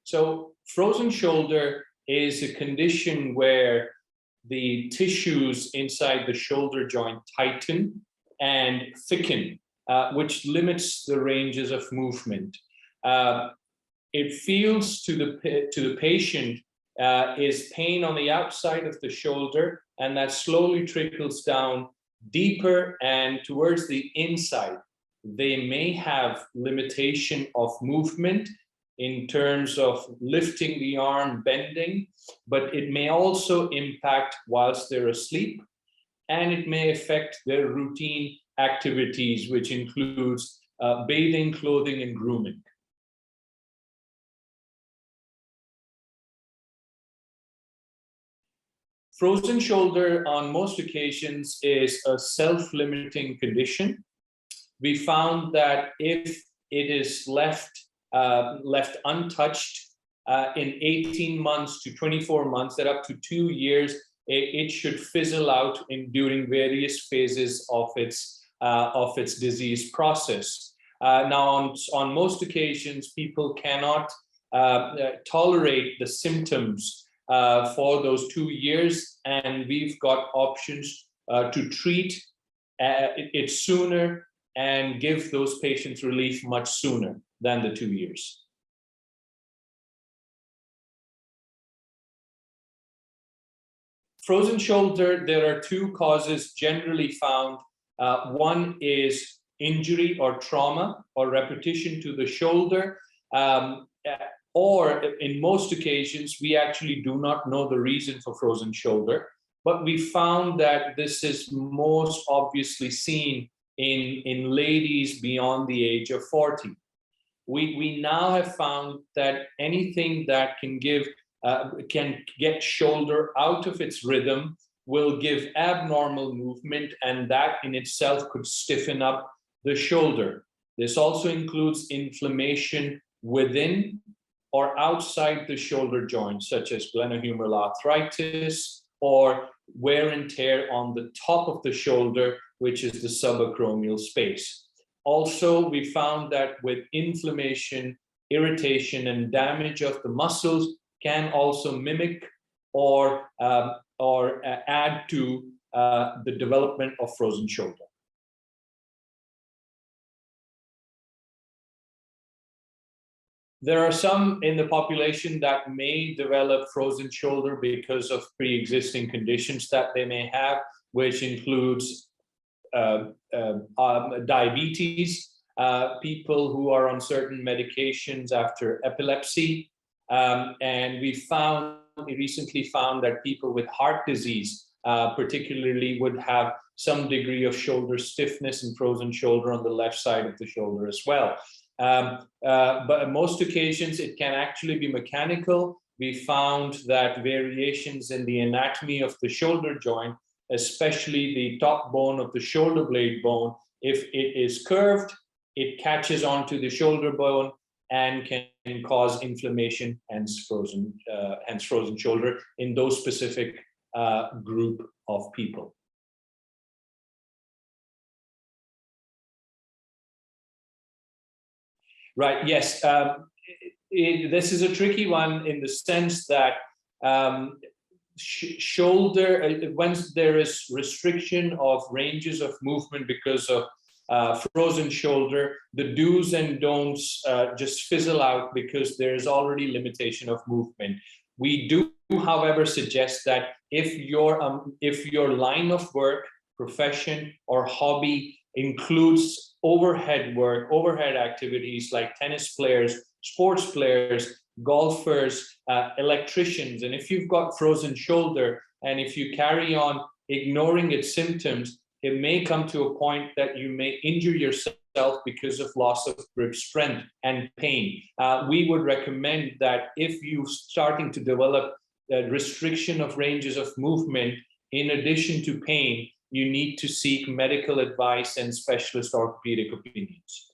So frozen shoulder is a condition where the tissues inside the shoulder joint tighten and thicken, which limits the ranges of movement. It feels to the patient is pain on the outside of the shoulder, and that slowly trickles down deeper and towards the inside. They may have limitation of movement in terms of lifting the arm, bending, but it may also impact whilst they're asleep, and it may affect their routine activities, which includes bathing, clothing, and grooming. Frozen shoulder on most occasions is a self-limiting condition. We found that if it is left untouched in 18 months to 24 months, that up to 2 years, it should fizzle out during various phases of its disease process. Now, on most occasions, people cannot tolerate the symptoms for those 2 years, and we've got options to treat it sooner and give those patients relief much sooner than the 2 years. Frozen shoulder, there are two causes generally found. One is injury or trauma or repetition to the shoulder, or in most occasions, we actually do not know the reason for frozen shoulder, but we found that this is most obviously seen in ladies beyond the age of 40. We now have found that anything that can get shoulder out of its rhythm will give abnormal movement, and that in itself could stiffen up the shoulder. This also includes inflammation within or outside the shoulder joint, such as glenohumeral arthritis or wear and tear on the top of the shoulder, which is the subacromial space. Also, we found that with inflammation, irritation, and damage of the muscles can also mimic or add to the development of frozen shoulder. There are some in the population that may develop frozen shoulder because of pre-existing conditions that they may have, which includes diabetes, people who are on certain medications after epilepsy, and we recently found that people with heart disease particularly would have some degree of shoulder stiffness and frozen shoulder on the left side of the shoulder as well. But on most occasions, it can actually be mechanical. We found that variations in the anatomy of the shoulder joint, especially the top bone of the shoulder blade bone, if it is curved, it catches onto the shoulder bone and can cause inflammation, hence frozen shoulder in those specific group of people. Right, yes. This is a tricky one in the sense that shoulder, once there is restriction of ranges of movement because of frozen shoulder, the do's and don'ts just fizzle out because there is already limitation of movement. We do, however, suggest that if your line of work, profession, or hobby includes overhead work, overhead activities like tennis players, sports players, golfers, electricians, and if you've got frozen shoulder and if you carry on ignoring its symptoms, it may come to a point that you may injure yourself because of loss of grip strength and pain. We would recommend that if you're starting to develop a restriction of ranges of movement, in addition to pain, you need to seek medical advice and specialist orthopedic opinions.